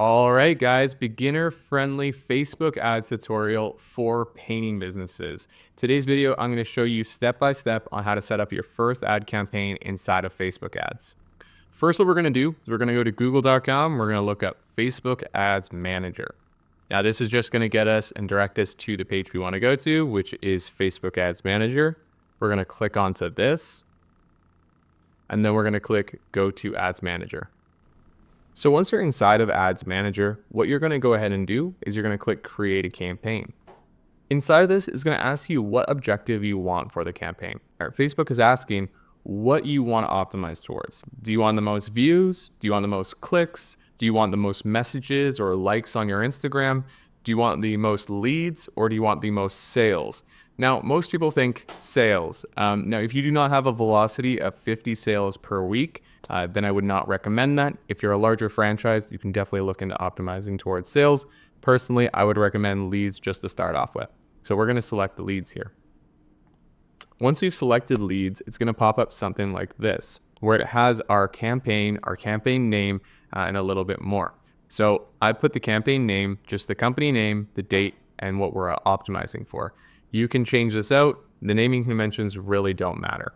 All right, guys, beginner-friendly Facebook ads tutorial for painting businesses. Today's video, I'm going to show you step-by-step on how to set up your first ad campaign inside of Facebook ads. First, what we're going to do is we're going to go to google.com. We're going to look up Facebook Ads Manager. Now, this is just going to get us and direct us to the page we want to go to, which is Facebook Ads Manager. We're going to click onto this, and then we're going to click Go to Ads Manager. So once you're inside of Ads Manager, what you're going to go ahead and do is you're going to click Create a Campaign. Inside of this is going to ask you what objective you want for the campaign. Facebook is asking what you want to optimize towards. Do you want the most views? Do you want the most clicks? Do you want the most messages or likes on your Instagram? Do you want the most leads or do you want the most sales? Now, most people think sales. Now, if you do not have a velocity of 50 sales per week, then I would not recommend that. If you're a larger franchise, you can definitely look into optimizing towards sales. Personally, I would recommend leads just to start off with. So we're going to select the leads here. Once we've selected leads, it's going to pop up something like this, where it has our campaign name, and a little bit more. So I put the campaign name, just the company name, the date, and what we're optimizing for. You can change this out. The naming conventions really don't matter.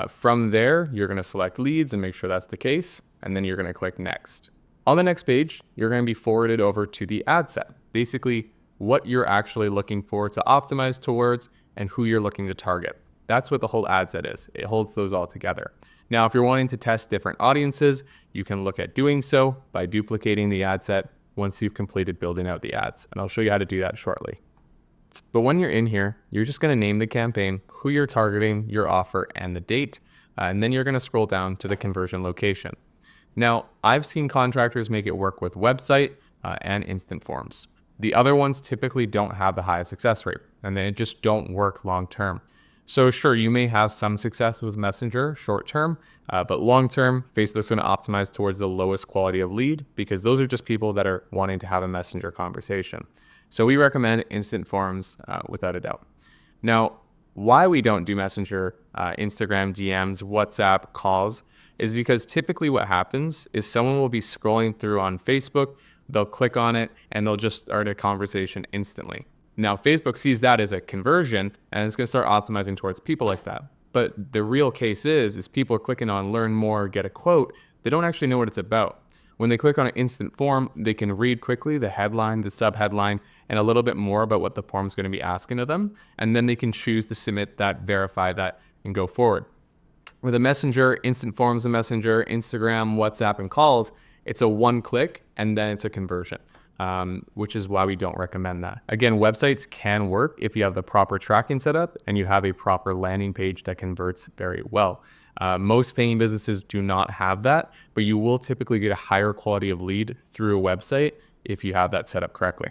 From there, you're going to select leads and make sure that's the case, and then you're going to click next. On the next page, you're going to be forwarded over to the ad set, basically what you're actually looking for to optimize towards and who you're looking to target. That's what the whole ad set is. It holds those all together. Now, if you're wanting to test different audiences, you can look at doing so by duplicating the ad set once you've completed building out the ads, and I'll show you how to do that shortly. But when you're in here, you're just going to name the campaign, who you're targeting, your offer, and the date. And then you're going to scroll down to the conversion location. Now, I've seen contractors make it work with website and instant forms. The other ones typically don't have the highest success rate, and they just don't work long term. So sure, you may have some success with Messenger short term, but long term, Facebook's going to optimize towards the lowest quality of lead because those are just people that are wanting to have a Messenger conversation. So we recommend instant forms without a doubt. Now, why we don't do Messenger, Instagram, DMs, WhatsApp, calls is because typically what happens is someone will be scrolling through on Facebook, they'll click on it, and they'll just start a conversation instantly. Now, Facebook sees that as a conversion, and it's going to start optimizing towards people like that. But the real case is people are clicking on learn more, get a quote. They don't actually know what it's about. When they click on an instant form, they can read quickly the headline, the subheadline, and a little bit more about what the form is going to be asking of them. And then they can choose to submit that, verify that, and go forward. With a Messenger, instant forms a Messenger, Instagram, WhatsApp, and calls, it's a one click and then it's a conversion, which is why we don't recommend that. Again, websites can work if you have the proper tracking set up and you have a proper landing page that converts very well. Most painting businesses do not have that, but you will typically get a higher quality of lead through a website if you have that set up correctly.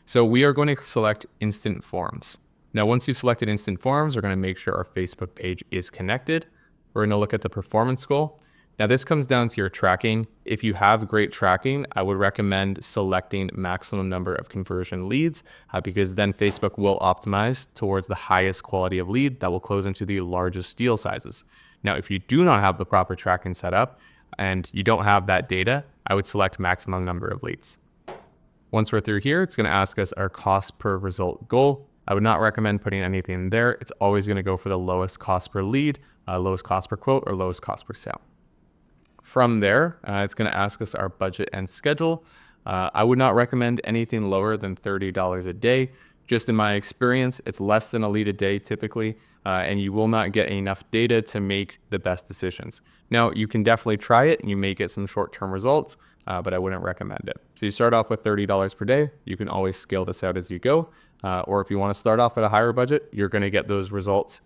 So we are going to select instant forms. Now, once you've selected instant forms, we're going to make sure our Facebook page is connected. We're going to look at the performance goal. Now, this comes down to your tracking. If you have great tracking, I would recommend selecting maximum number of conversion leads because then Facebook will optimize towards the highest quality of lead that will close into the largest deal sizes. Now, if you do not have the proper tracking set up and you don't have that data, I would select maximum number of leads. Once we're through here, it's going to ask us our cost per result goal. I would not recommend putting anything there. It's always going to go for the lowest cost per lead, lowest cost per quote, or lowest cost per sale. From there, it's going to ask us our budget and schedule. I would not recommend anything lower than $30 a day. Just in my experience, it's less than a lead a day typically, and you will not get enough data to make the best decisions. Now, you can definitely try it and you may get some short-term results, but I wouldn't recommend it. So you start off with $30 per day. You can always scale this out as you go. Or if you want to start off at a higher budget, you're going to get those results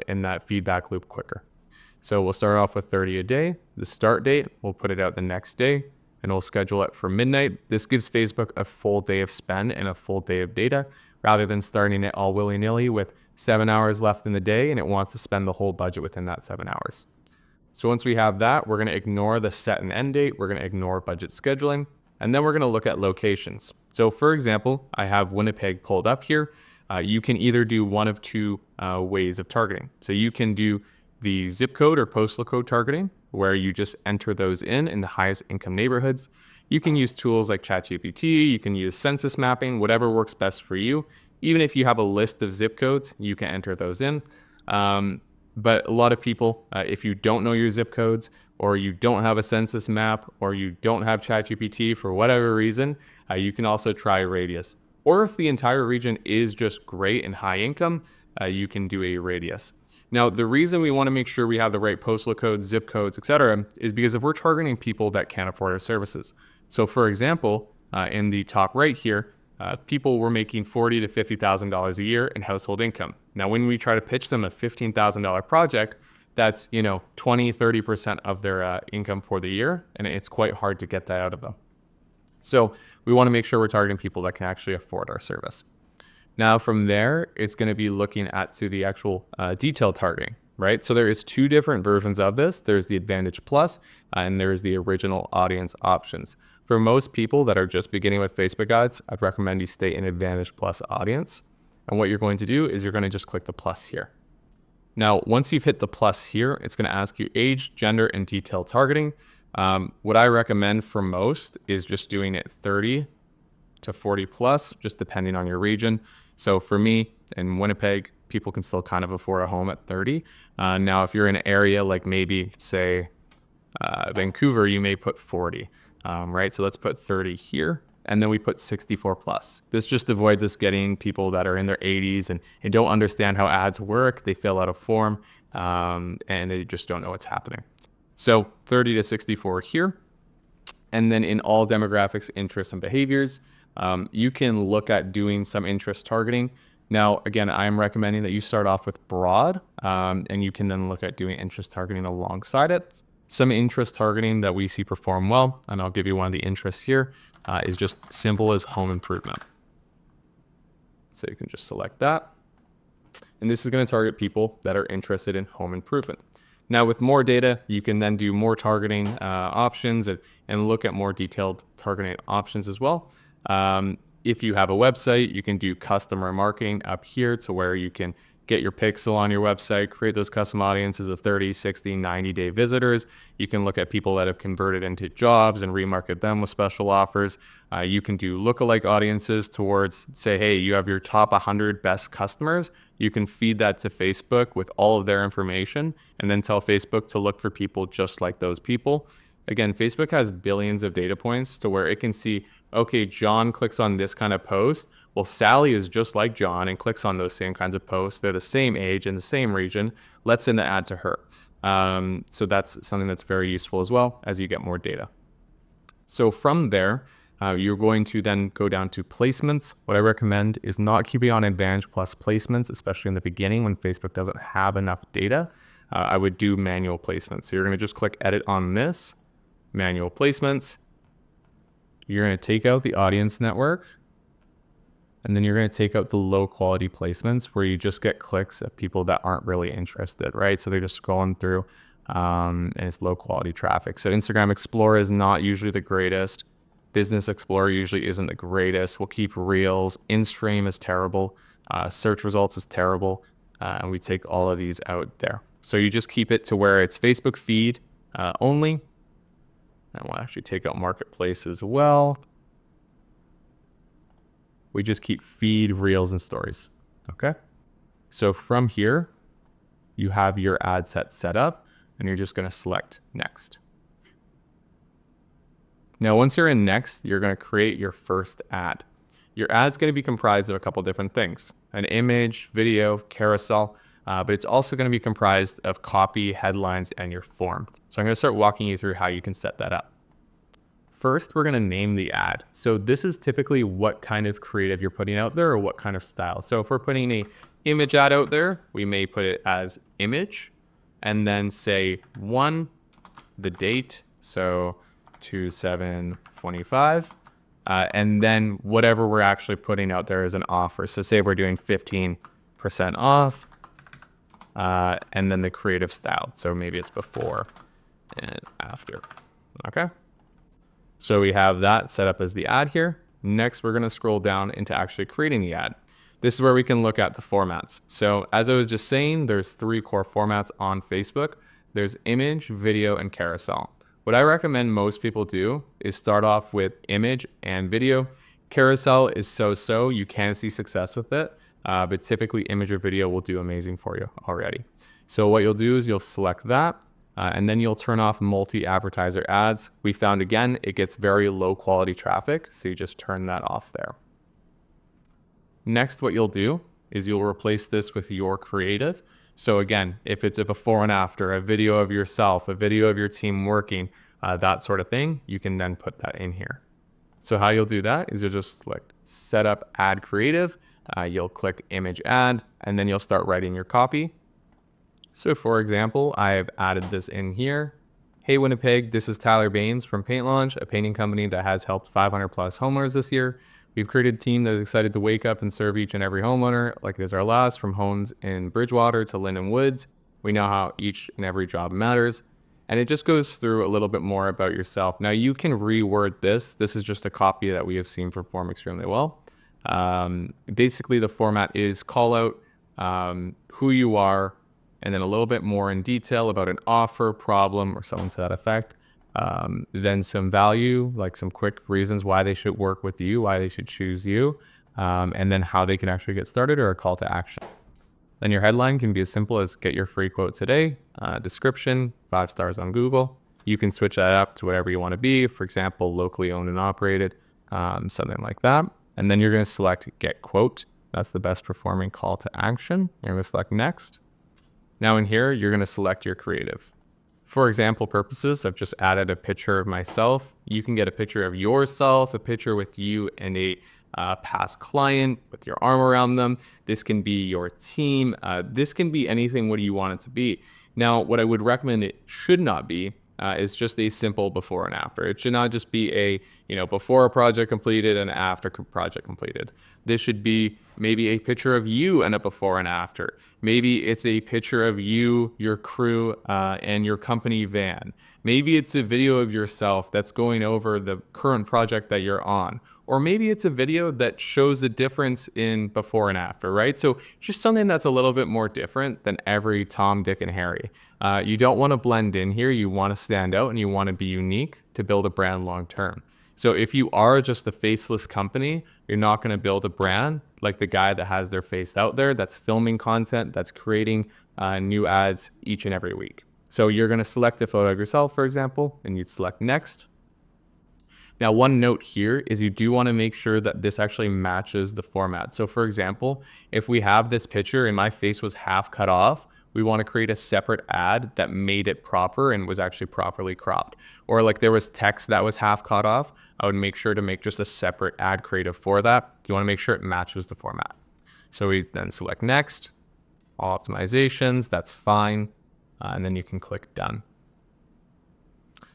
in that feedback loop quicker. So we'll start off with 30 a day. The start date, we'll put it out the next day and we'll schedule it for midnight. This gives Facebook a full day of spend and a full day of data rather than starting it all willy-nilly with 7 hours left in the day and it wants to spend the whole budget within that 7 hours. So once we have that, we're going to ignore the set and end date. We're going to ignore budget scheduling, and then we're going to look at locations. So for example, I have Winnipeg pulled up here. You can either do one of two ways of targeting. So you can do the zip code or postal code targeting, where you just enter those in the highest income neighborhoods. You can use tools like ChatGPT, you can use census mapping, whatever works best for you. Even if you have a list of zip codes, you can enter those in. But a lot of people, if you don't know your zip codes, or you don't have a census map, or you don't have ChatGPT for whatever reason, you can also try radius. Or if the entire region is just great and high income, you can do a radius. Now, the reason we want to make sure we have the right postal codes, zip codes, etc., is because if we're targeting people that can't afford our services. So for example, in the top right here, people were making $40,000 to $50,000 a year in household income. Now, when we try to pitch them a $15,000 project, that's 20-30% of their income for the year, and it's quite hard to get that out of them. So we want to make sure we're targeting people that can actually afford our service. Now from there, it's going to be looking at the actual detailed targeting, right? So there is two different versions of this. There's the Advantage Plus and there's the original audience options. For most people that are just beginning with Facebook ads, I'd recommend you stay in Advantage Plus audience. And what you're going to do is you're going to just click the plus here. Now, once you've hit the plus here, it's going to ask you age, gender, and detailed targeting. What I recommend for most is just doing it 30 to 40 plus, just depending on your region. So for me in Winnipeg, people can still kind of afford a home at 30. Now, if you're in an area like maybe say Vancouver, you may put 40, right? So let's put 30 here. And then we put 64 plus. This just avoids us getting people that are in their 80s and don't understand how ads work. They fill out a form and they just don't know what's happening. So 30 to 64 here. And then in all demographics, interests, and behaviors, you can look at doing some interest targeting. Now, again, I'm recommending that you start off with broad, and you can then look at doing interest targeting alongside it. Some interest targeting that we see perform well, and I'll give you one of the interests here, is just simple as home improvement. So you can just select that. And this is going to target people that are interested in home improvement. Now with more data, you can then do more targeting options and look at more detailed targeting options as well. If you have a website, you can do customer marketing up here to where you can get your pixel on your website, create those custom audiences of 30, 60, 90-day visitors. You can look at people that have converted into jobs and remarket them with special offers. You can do lookalike audiences towards, say, hey, you have your top 100 best customers. You can feed that to Facebook with all of their information and then tell Facebook to look for people just like those people. Again, Facebook has billions of data points to where it can see, okay, John clicks on this kind of post. Well, Sally is just like John and clicks on those same kinds of posts. They're the same age in the same region. Let's send the ad to her. So that's something that's very useful as well as you get more data. So from there, you're going to then go down to placements. What I recommend is not keeping on Advantage Plus placements, especially in the beginning when Facebook doesn't have enough data. I would do manual placements. So you're going to just click edit on this, manual placements. You're going to take out the audience network. And then you're going to take out the low quality placements where you just get clicks at people that aren't really interested, right? So they're just scrolling through and it's low quality traffic. So Instagram Explorer is not usually the greatest. Business Explorer usually isn't the greatest. We'll keep Reels. InStream is terrible. Search results is terrible. And we take all of these out there. So you just keep it to where it's Facebook feed only. And we'll actually take out Marketplace as well. We just keep feed, Reels, and stories. Okay. So from here, you have your ad set up and you're just going to select next. Now, once you're in next, you're going to create your first ad. Your ad's going to be comprised of a couple different things: an image, video, carousel, but it's also going to be comprised of copy, headlines, and your form. So I'm going to start walking you through how you can set that up. First, we're going to name the ad. So this is typically what kind of creative you're putting out there or what kind of style. So if we're putting an image ad out there, we may put it as image and then say the date. So 2/7/25. And then whatever we're actually putting out there is an offer. So say we're doing 15% off and then the creative style. So maybe it's before and after. Okay. So we have that set up as the ad here. Next, we're going to scroll down into actually creating the ad. This is where we can look at the formats. So as I was just saying, there's 3 core formats on Facebook. There's image, video, and carousel. What I recommend most people do is start off with image and video. Carousel is so-so. You can see success with it, but typically image or video will do amazing for you already. So what you'll do is you'll select that, and then you'll turn off multi-advertiser ads. We found, again, it gets very low quality traffic, so you just turn that off there. Next, what you'll do is you'll replace this with your creative. So again, if it's a before and after, a video of yourself, a video of your team working, that sort of thing, you can then put that in here. So how you'll do that is you'll just select set up ad creative. You'll click image ad, and then you'll start writing your copy. So for example, I've added this in here. Hey Winnipeg, this is Tyler Bains from PaintLaunch, a painting company that has helped 500 plus homeowners this year. We've created a team that is excited to wake up and serve each and every homeowner like it is our last, from homes in Bridgewater to Linden Woods. We know how each and every job matters. And it just goes through a little bit more about yourself. Now you can reword this. This is just a copy that we have seen perform extremely well. Basically the format is call out who you are, and then a little bit more in detail about an offer, problem, or something to that effect. Then some value, like some quick reasons why they should work with you, why they should choose you, and then how they can actually get started, or a call to action. Then your headline can be as simple as get your free quote today, description, 5 stars on Google. You can switch that up to whatever you want to be. For example, locally owned and operated, something like that. And then you're going to select get quote. That's the best performing call to action. You're going to select next. Now in here, you're going to select your creative. For example purposes, I've just added a picture of myself. You can get a picture of yourself, a picture with you and a past client with your arm around them. This can be your team. This can be anything what you want it to be. Now, what I would recommend it should not be is just a simple before and after. It should not just be a, before a project completed and after project completed. This should be maybe a picture of you and a before and after. Maybe it's a picture of you, your crew, and your company van. Maybe it's a video of yourself that's going over the current project that you're on. Or maybe it's a video that shows the difference in before and after, right? So just something that's a little bit more different than every Tom, Dick, and Harry. You don't want to blend in here. You want to stand out and you want to be unique to build a brand long term. So if you are just a faceless company, you're not going to build a brand like the guy that has their face out there, that's filming content, that's creating new ads each and every week. So you're going to select a photo of yourself, for example, and you'd select next. Now, one note here is you do want to make sure that this actually matches the format. So for example, if we have this picture and my face was half cut off, we want to create a separate ad that made it proper and was actually properly cropped. Or like there was text that was half cut off, I would make sure to make just a separate ad creative for that. You want to make sure it matches the format. So we then select next, all optimizations, that's fine. And then you can click done.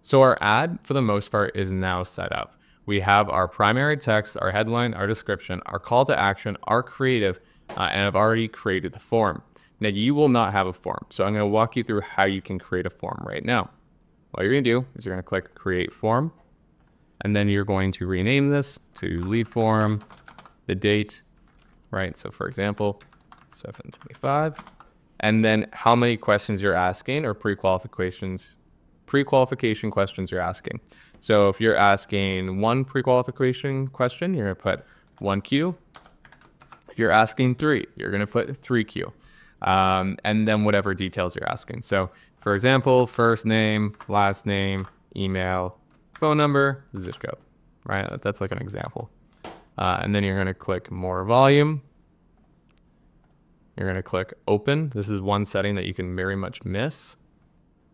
So our ad, for the most part, is now set up. We have our primary text, our headline, our description, our call to action, our creative, and I've already created the form. Now you will not have a form. So I'm going to walk you through how you can create a form right now. What you're going to do is you're going to click create form, and then you're going to rename this to lead form, the date, right? So for example, 7/25, and then how many questions you're asking, or pre-qualification questions you're asking. So if you're asking one pre-qualification question, you're going to put 1Q. If you're asking 3, you're going to put 3Q. And then whatever details you're asking. So for example, first name, last name, email, phone number, zip code, right? That's like an example. And then you're going to click more volume. You're going to click open. This is one setting that you can very much miss.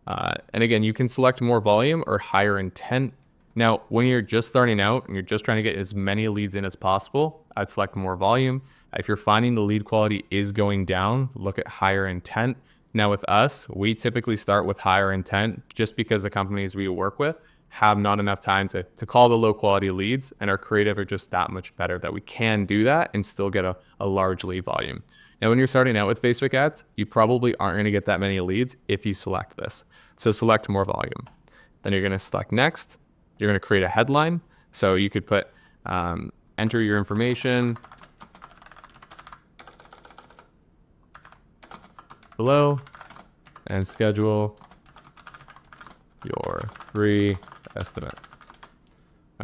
And again, you can select more volume or higher intent. Now, when you're just starting out and you're just trying to get as many leads in as possible, I'd select more volume. If you're finding the lead quality is going down, look at higher intent. Now with us, we typically start with higher intent just because the companies we work with have not enough time to call the low quality leads, and our creative are just that much better that we can do that and still get a large lead volume. Now, when you're starting out with Facebook ads, you probably aren't going to get that many leads if you select this. So select more volume. Then you're going to select next. You're going to create a headline. So you could put enter your information below and schedule your free estimate.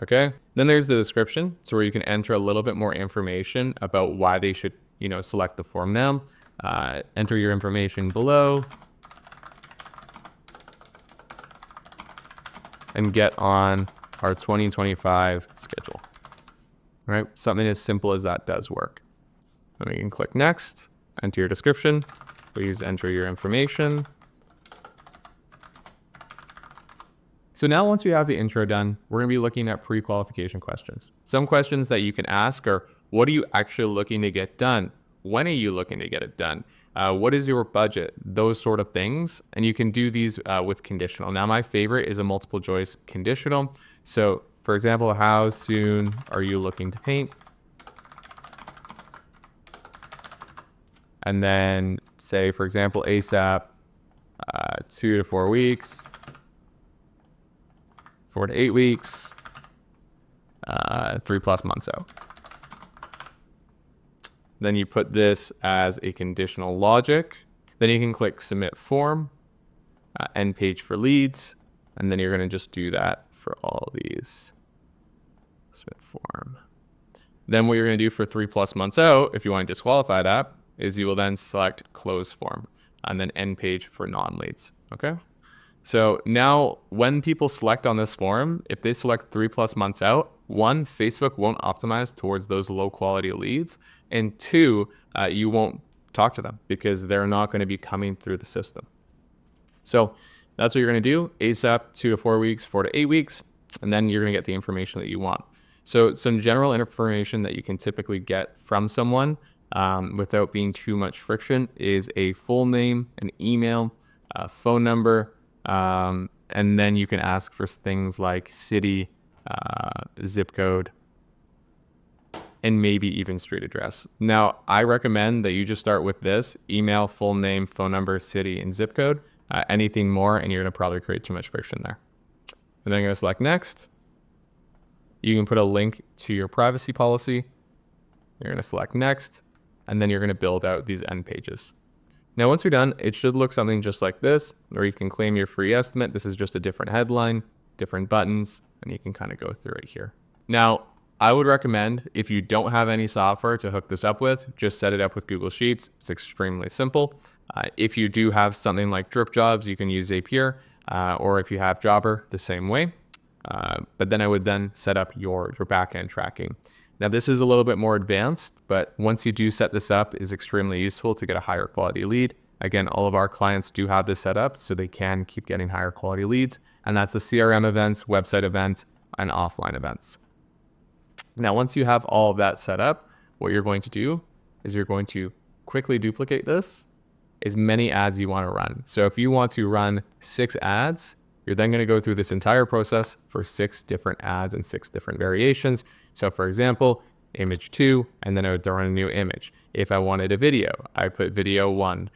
Okay. Then there's the description. So where you can enter a little bit more information about why they should, select the form now. Enter your information below and get on our 2025 schedule. All right. Something as simple as that does work. And we can click next, enter your description. Please enter your information. So now once we have the intro done, we're going to be looking at pre-qualification questions. Some questions that you can ask are, what are you actually looking to get done? When are you looking to get it done? What is your budget? Those sort of things. And you can do these with conditional. Now, my favorite is a multiple choice conditional. So for example, how soon are you looking to paint? And then say, for example, ASAP, 2 to 4 weeks, 4 to 8 weeks, 3+ months out. Then you put this as a conditional logic. Then you can click submit form, end page for leads. And then you're going to just do that for all these. Submit form. Then what you're going to do for 3+ months out, if you want to disqualify that, is you will then select close form and then end page for non-leads. Okay. So now when people select on this form, if they select 3+ months out, 1, Facebook won't optimize towards those low quality leads. And 2, you won't talk to them because they're not going to be coming through the system. So that's what you're going to do. ASAP, 2 to 4 weeks, 4 to 8 weeks, and then you're going to get the information that you want. So some general information that you can typically get from someone without being too much friction is a full name, an email, a phone number, and then you can ask for things like city, zip code, and maybe even street address. Now, I recommend that you just start with this: email, full name, phone number, city, and zip code. Anything more, and you're going to probably create too much friction there. And then I'm going to select next. You can put a link to your privacy policy. You're going to select next, and then you're going to build out these end pages. Now, once you're done, it should look something just like this, where you can claim your free estimate. This is just a different headline, different buttons, and you can kind of go through it here. Now, I would recommend, if you don't have any software to hook this up with, just set it up with Google Sheets. It's extremely simple. If you do have something like Drip Jobs, you can use Zapier, or if you have Jobber, the same way. But then I would then set up your backend tracking. Now, this is a little bit more advanced, but once you do set this up, is extremely useful to get a higher quality lead. Again, all of our clients do have this set up so they can keep getting higher quality leads. And that's the CRM events, website events, and offline events. Now, once you have all of that set up, what you're going to do is you're going to quickly duplicate this as many ads you want to run. So if you want to run 6 ads, you're then going to go through this entire process for 6 different ads and 6 different variations. So for example, image 2, and then I would throw in a new image. If I wanted a video, I put video 1,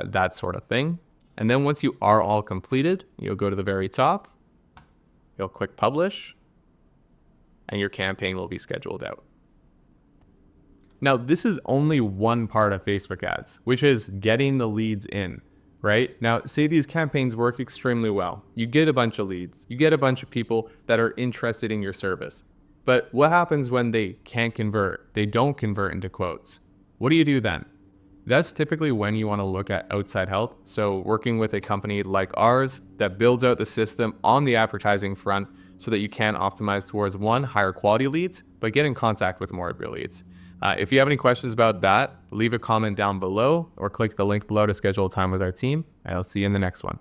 that sort of thing. And then once you are all completed, you'll go to the very top, you'll click publish, and your campaign will be scheduled out. Now, this is only one part of Facebook ads, which is getting the leads in, right? Now, say these campaigns work extremely well. You get a bunch of leads. You get a bunch of people that are interested in your service. But what happens when they can't convert? They don't convert into quotes. What do you do then? That's typically when you want to look at outside help. So working with a company like ours that builds out the system on the advertising front so that you can optimize towards 1, higher quality leads, but get in contact with more of your leads. If you have any questions about that, leave a comment down below or click the link below to schedule a time with our team. I'll see you in the next one.